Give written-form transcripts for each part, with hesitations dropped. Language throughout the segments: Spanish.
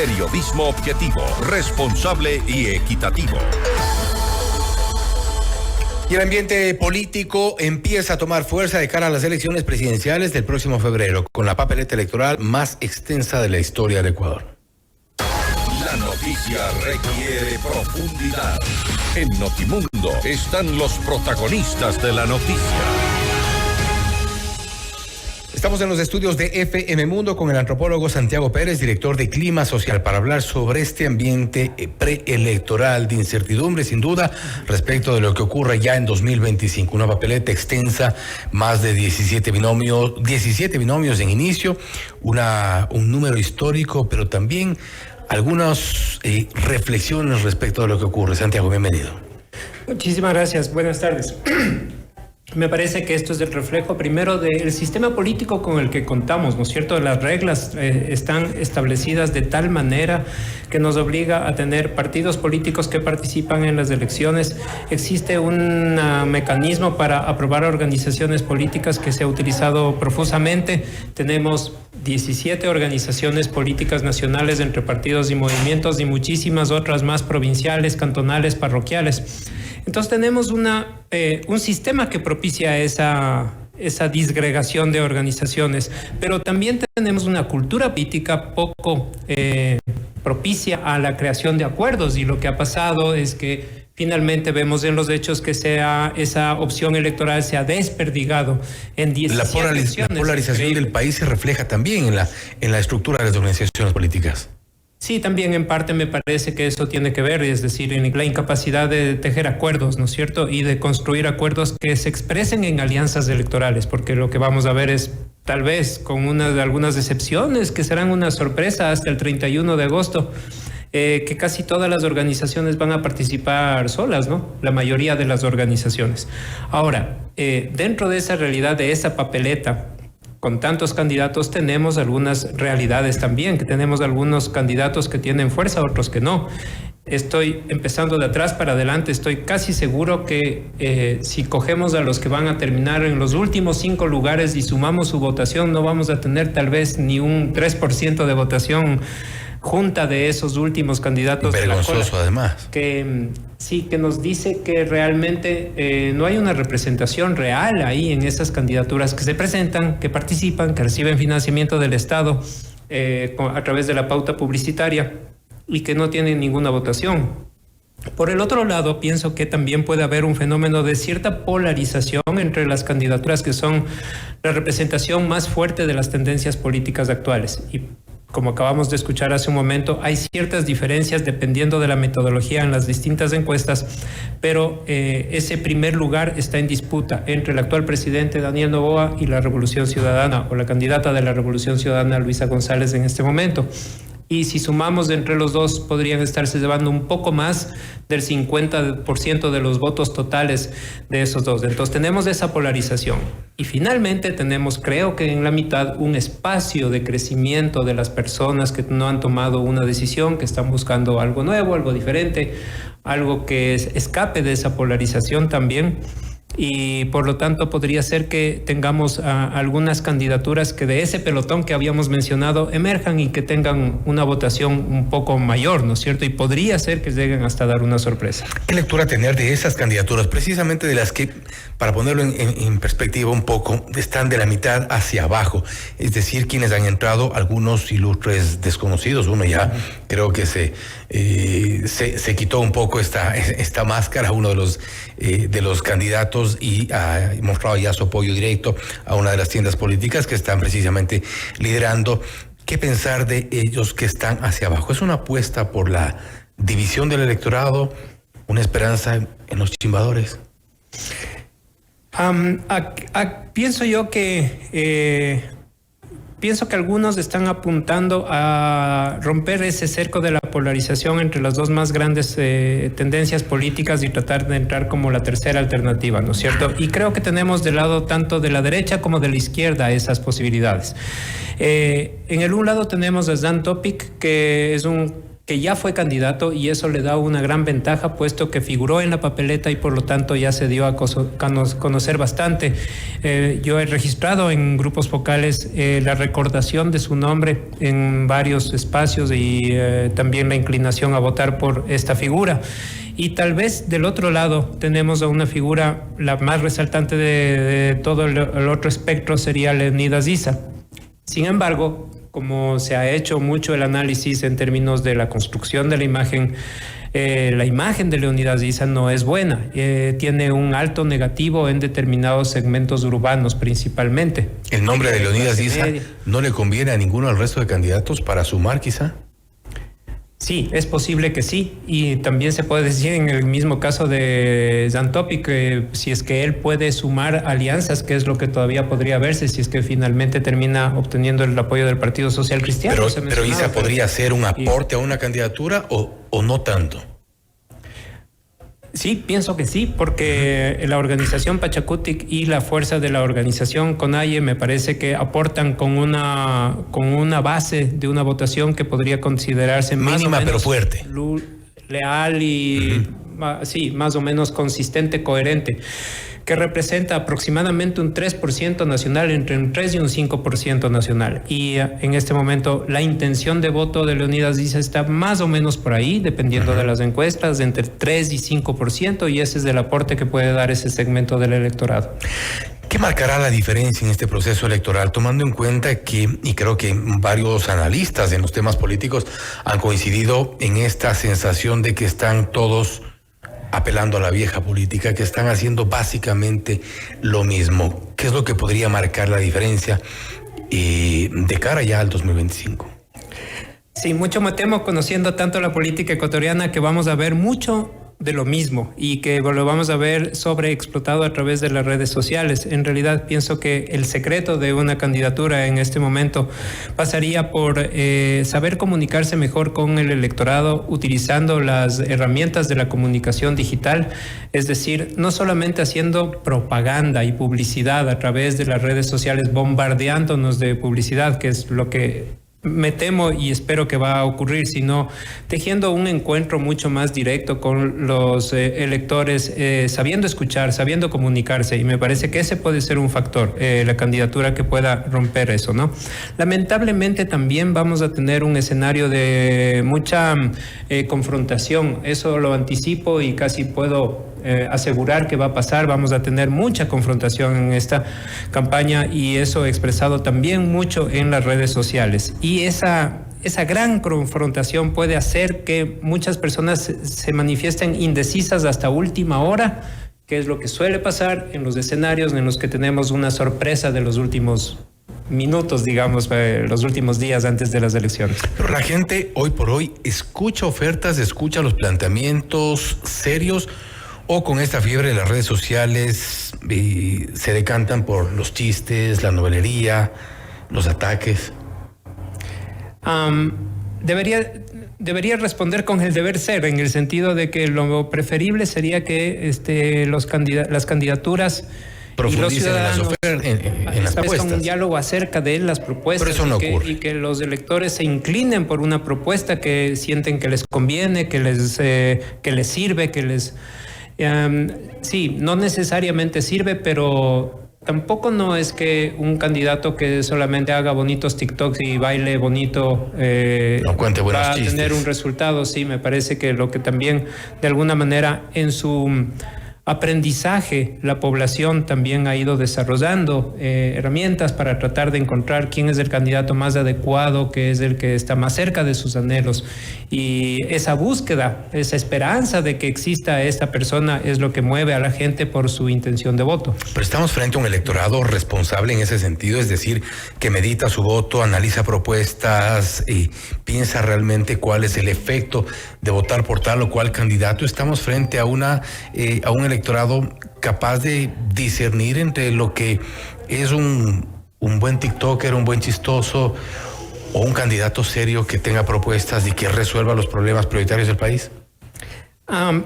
Periodismo objetivo, responsable y equitativo. Y el ambiente político empieza a tomar fuerza de cara a las elecciones presidenciales del próximo febrero, con la papeleta electoral más extensa de la historia del Ecuador. La noticia requiere profundidad. En Notimundo están los protagonistas de la noticia. Estamos en los estudios de FM Mundo con el antropólogo Santiago Pérez, director de Clima Social, para hablar sobre este ambiente preelectoral de incertidumbre, sin duda, respecto de lo que ocurre ya en 2025. Una papeleta extensa, más de 17 binomios en inicio, un número histórico, pero también algunas reflexiones respecto de lo que ocurre. Santiago, bienvenido. Muchísimas gracias. Buenas tardes. Me parece que esto es el reflejo primero del sistema político con el que contamos, ¿no es cierto? Las reglas están establecidas de tal manera que nos obliga a tener partidos políticos que participan en las elecciones. Existe un mecanismo para aprobar organizaciones políticas que se ha utilizado profusamente. Tenemos 17 organizaciones políticas nacionales entre partidos y movimientos y muchísimas otras más provinciales, cantonales, parroquiales. Entonces tenemos un sistema que propicia esa disgregación de organizaciones, pero también tenemos una cultura política poco propicia a la creación de acuerdos, y lo que ha pasado es que finalmente vemos en los hechos que esa opción electoral se ha desperdigado en 17 elecciones. La polarización del país se refleja también en la estructura de las organizaciones políticas. Sí, también en parte me parece que eso tiene que ver, es decir, en la incapacidad de tejer acuerdos, ¿no es cierto? Y de construir acuerdos que se expresen en alianzas electorales, porque lo que vamos a ver es, tal vez, con algunas excepciones, que serán una sorpresa hasta el 31 de agosto, que casi todas las organizaciones van a participar solas, ¿no? La mayoría de las organizaciones. Ahora, dentro de esa realidad, de esa papeleta, con tantos candidatos, tenemos algunas realidades también, que tenemos algunos candidatos que tienen fuerza, otros que no. Estoy empezando de atrás para adelante, estoy casi seguro que si cogemos a los que van a terminar en los últimos 5 lugares y sumamos su votación, no vamos a tener tal vez ni un 3% de votación junta de esos últimos candidatos. Vergonzoso, además. Que sí, que nos dice que realmente no hay una representación real ahí en esas candidaturas que se presentan, que participan, que reciben financiamiento del Estado a través de la pauta publicitaria y que no tienen ninguna votación. Por el otro lado, pienso que también puede haber un fenómeno de cierta polarización entre las candidaturas que son la representación más fuerte de las tendencias políticas actuales. Y como acabamos de escuchar hace un momento, hay ciertas diferencias dependiendo de la metodología en las distintas encuestas, pero ese primer lugar está en disputa entre el actual presidente Daniel Noboa y la Revolución Ciudadana, o la candidata de la Revolución Ciudadana, Luisa González, en este momento. Y si sumamos entre los dos, podrían estarse llevando un poco más del 50% de los votos totales de esos dos. Entonces tenemos esa polarización. Y finalmente tenemos, creo que en la mitad, un espacio de crecimiento de las personas que no han tomado una decisión, que están buscando algo nuevo, algo diferente, algo que escape de esa polarización también. Y por lo tanto podría ser que tengamos algunas candidaturas que de ese pelotón que habíamos mencionado emerjan y que tengan una votación un poco mayor, ¿no es cierto? Y podría ser que lleguen hasta dar una sorpresa. ¿Qué lectura tener de esas candidaturas, precisamente de las que, para ponerlo en perspectiva un poco, están de la mitad hacia abajo? Es decir, quienes han entrado, algunos ilustres desconocidos, uno ya creo que se quitó un poco esta máscara, uno de los candidatos, y ha mostrado ya su apoyo directo a una de las tiendas políticas que están precisamente liderando. ¿Qué pensar de ellos que están hacia abajo? ¿Es una apuesta por la división del electorado? ¿Una esperanza en los chimbadores? Pienso yo que algunos están apuntando a romper ese cerco de la polarización entre las dos más grandes tendencias políticas y tratar de entrar como la tercera alternativa, ¿no es cierto? Y creo que tenemos del lado tanto de la derecha como de la izquierda esas posibilidades. En el un lado tenemos a Dan Topic, que es un que ya fue candidato, y eso le da una gran ventaja puesto que figuró en la papeleta y por lo tanto ya se dio a conocer bastante. Yo he registrado en grupos focales la recordación de su nombre en varios espacios y también la inclinación a votar por esta figura. Y tal vez del otro lado tenemos a una figura, la más resaltante de todo el otro espectro sería Leonidas Issa. Sin embargo, como se ha hecho mucho el análisis en términos de la construcción de la imagen de Leonidas Issa no es buena. Tiene un alto negativo en determinados segmentos urbanos principalmente. ¿El nombre de Leonidas Issa no le conviene a ninguno del resto de candidatos para sumar quizá? Sí, es posible que sí, y también se puede decir en el mismo caso de Zantopi que si es que él puede sumar alianzas, que es lo que todavía podría verse si es que finalmente termina obteniendo el apoyo del Partido Social Cristiano. Pero Issa podría ser un aporte a una candidatura o no tanto. Sí, pienso que sí, porque la organización Pachakutik y la fuerza de la organización CONAIE me parece que aportan con una base de una votación que podría considerarse mínima, más o menos pero fuerte, leal y sí, más o menos consistente, coherente, que representa aproximadamente un 3% nacional, entre un 3 y un 5% nacional. Y en este momento la intención de voto de Leonidas Issa está más o menos por ahí, dependiendo de las encuestas, entre 3 y 5%, y ese es el aporte que puede dar ese segmento del electorado. ¿Qué marcará la diferencia en este proceso electoral, tomando en cuenta que, y creo que varios analistas en los temas políticos han coincidido en esta sensación de que están todos apelando a la vieja política, que están haciendo básicamente lo mismo? ¿Qué es lo que podría marcar la diferencia de cara ya al 2025? Sí, mucho me temo, conociendo tanto la política ecuatoriana, que vamos a ver mucho de lo mismo y que lo vamos a ver sobreexplotado a través de las redes sociales. En realidad pienso que el secreto de una candidatura en este momento pasaría por saber comunicarse mejor con el electorado utilizando las herramientas de la comunicación digital, es decir, no solamente haciendo propaganda y publicidad a través de las redes sociales, bombardeándonos de publicidad, que es lo que me temo y espero que va a ocurrir, sino tejiendo un encuentro mucho más directo con los electores, sabiendo escuchar, sabiendo comunicarse, y me parece que ese puede ser un factor, la candidatura que pueda romper eso, ¿no? Lamentablemente también vamos a tener un escenario de mucha confrontación, eso lo anticipo y casi puedo asegurar que va a pasar. Vamos a tener mucha confrontación en esta campaña y eso expresado también mucho en las redes sociales, y esa gran confrontación puede hacer que muchas personas se manifiesten indecisas hasta última hora, que es lo que suele pasar en los escenarios en los que tenemos una sorpresa de los últimos minutos, digamos, los últimos días antes de las elecciones. Pero la gente hoy por hoy escucha ofertas, escucha los planteamientos serios, o con esta fiebre de las redes sociales se decantan por los chistes, la novelería, los ataques. Debería responder con el deber ser, en el sentido de que lo preferible sería que las candidaturas y los ciudadanos establezcan un diálogo acerca de las propuestas, y que los electores se inclinen por una propuesta que sienten que les conviene, que les sirve, que les... sí, no necesariamente sirve, pero tampoco no es que un candidato que solamente haga bonitos TikToks y baile bonito va a tener un resultado. Sí, me parece que lo que también de alguna manera en su aprendizaje la población también ha ido desarrollando herramientas para tratar de encontrar quién es el candidato más adecuado, que es el que está más cerca de sus anhelos, y esa búsqueda, esa esperanza de que exista esta persona es lo que mueve a la gente por su intención de voto. Pero estamos frente a un electorado responsable en ese sentido, es decir, que medita su voto, analiza propuestas y piensa realmente cuál es el efecto de votar por tal o cual candidato. Estamos frente a un electorado capaz de discernir entre lo que es un buen TikToker, un buen chistoso, o un candidato serio que tenga propuestas y que resuelva los problemas prioritarios del país.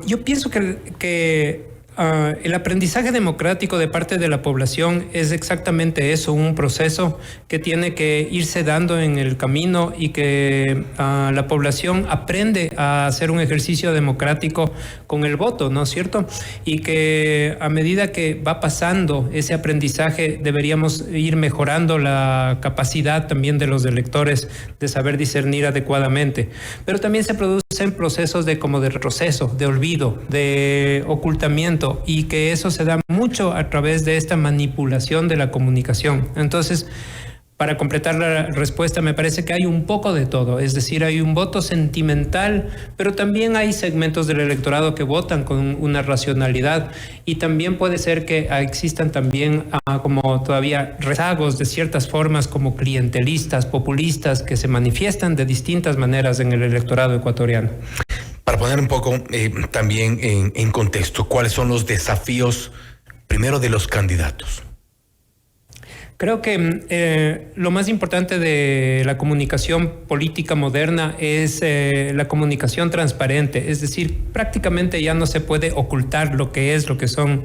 Yo pienso que El aprendizaje democrático de parte de la población es exactamente eso, un proceso que tiene que irse dando en el camino y que la población aprende a hacer un ejercicio democrático con el voto, ¿no es cierto? Y que a medida que va pasando ese aprendizaje deberíamos ir mejorando la capacidad también de los electores de saber discernir adecuadamente. Pero también se producen procesos de retroceso, de olvido, de ocultamiento, y que eso se da mucho a través de esta manipulación de la comunicación. Entonces, para completar la respuesta, me parece que hay un poco de todo, es decir, hay un voto sentimental, pero también hay segmentos del electorado que votan con una racionalidad, y también puede ser que existan también como todavía rezagos de ciertas formas como clientelistas, populistas, que se manifiestan de distintas maneras en el electorado ecuatoriano. Para poner un poco también en contexto, ¿cuáles son los desafíos primero de los candidatos? Creo que lo más importante de la comunicación política moderna es la comunicación transparente, es decir, prácticamente ya no se puede ocultar lo que es, lo que son,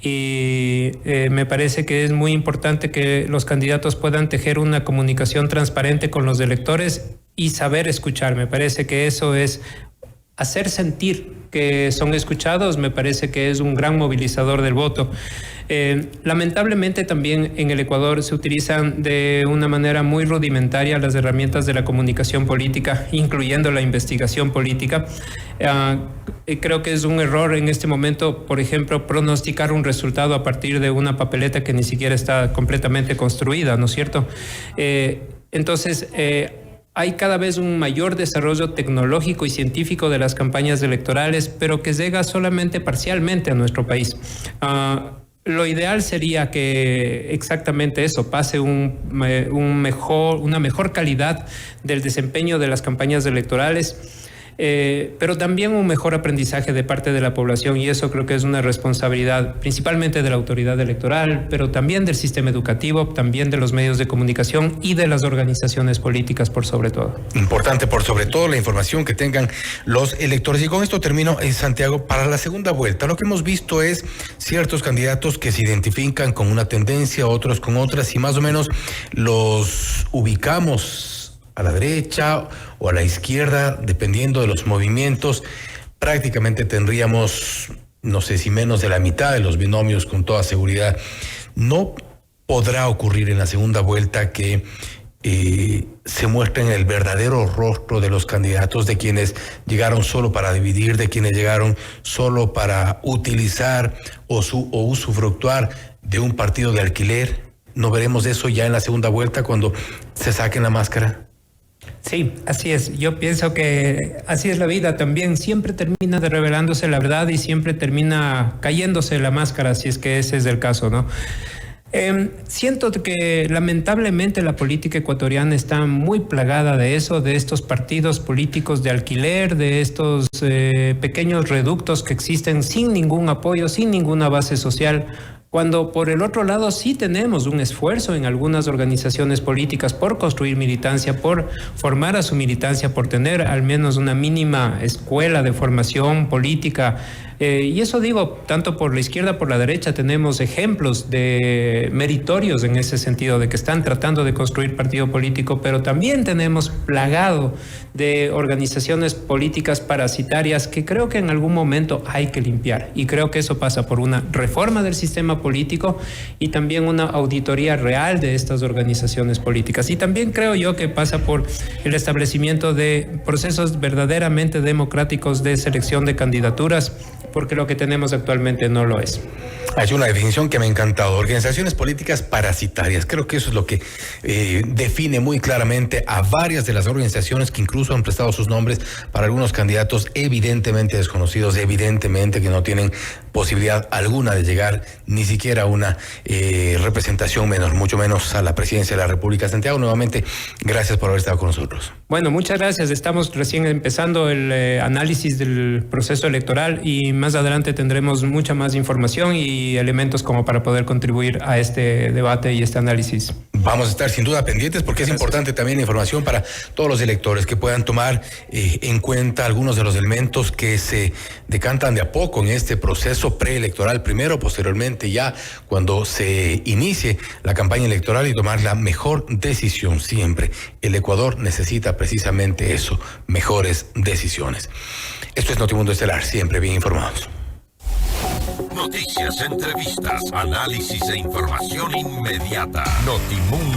y me parece que es muy importante que los candidatos puedan tejer una comunicación transparente con los electores y saber escuchar. Me parece que eso es hacer sentir que son escuchados, me parece que es un gran movilizador del voto. Lamentablemente también en el Ecuador se utilizan de una manera muy rudimentaria las herramientas de la comunicación política, incluyendo la investigación política. Creo que es un error en este momento, por ejemplo, pronosticar un resultado a partir de una papeleta que ni siquiera está completamente construida, ¿no es cierto? Entonces, hay cada vez un mayor desarrollo tecnológico y científico de las campañas electorales, pero que llega solamente parcialmente a nuestro país. Lo ideal sería que exactamente eso pase, una mejor calidad del desempeño de las campañas electorales, pero también un mejor aprendizaje de parte de la población, y eso creo que es una responsabilidad principalmente de la autoridad electoral, pero también del sistema educativo, también de los medios de comunicación y de las organizaciones políticas por sobre todo. Importante por sobre todo la información que tengan los electores. Y con esto termino, Santiago, para la segunda vuelta. Lo que hemos visto es ciertos candidatos que se identifican con una tendencia, otros con otras, y más o menos los ubicamos a la derecha o a la izquierda, dependiendo de los movimientos. Prácticamente tendríamos, no sé si menos de la mitad de los binomios con toda seguridad. No podrá ocurrir en la segunda vuelta que se muestren el verdadero rostro de los candidatos, de quienes llegaron solo para dividir, de quienes llegaron solo para utilizar o usufructuar de un partido de alquiler. ¿No veremos eso ya en la segunda vuelta cuando se saquen la máscara? Sí, así es. Yo pienso que así es la vida también. Siempre termina revelándose la verdad y siempre termina cayéndose la máscara, si es que ese es el caso, ¿no? Siento que lamentablemente la política ecuatoriana está muy plagada de eso, de estos partidos políticos de alquiler, de estos pequeños reductos que existen sin ningún apoyo, sin ninguna base social, cuando por el otro lado sí tenemos un esfuerzo en algunas organizaciones políticas por construir militancia, por formar a su militancia, por tener al menos una mínima escuela de formación política. Y eso digo, tanto por la izquierda como por la derecha tenemos ejemplos de meritorios en ese sentido, de que están tratando de construir partido político, pero también tenemos plagado de organizaciones políticas parasitarias que creo que en algún momento hay que limpiar. Y creo que eso pasa por una reforma del sistema político y también una auditoría real de estas organizaciones políticas. Y también creo yo que pasa por el establecimiento de procesos verdaderamente democráticos de selección de candidaturas, porque lo que tenemos actualmente no lo es. Hay una definición que me ha encantado: organizaciones políticas parasitarias. Creo que eso es lo que define muy claramente a varias de las organizaciones que incluso han prestado sus nombres para algunos candidatos evidentemente desconocidos, evidentemente que no tienen posibilidad alguna de llegar ni siquiera a una representación, mucho menos a la presidencia de la República. Santiago, nuevamente, gracias por haber estado con nosotros. Bueno, muchas gracias. Estamos recién empezando el análisis del proceso electoral y más adelante tendremos mucha más información y elementos como para poder contribuir a este debate y este análisis. Vamos a estar sin duda pendientes porque es importante también la información para todos los electores que puedan tomar en cuenta algunos de los elementos que se decantan de a poco en este proceso preelectoral primero, posteriormente ya cuando se inicie la campaña electoral y tomar la mejor decisión siempre. El Ecuador necesita precisamente eso, mejores decisiones. Esto es Notimundo Estelar, siempre bien informados. Noticias, entrevistas, análisis e información inmediata. Notimundo.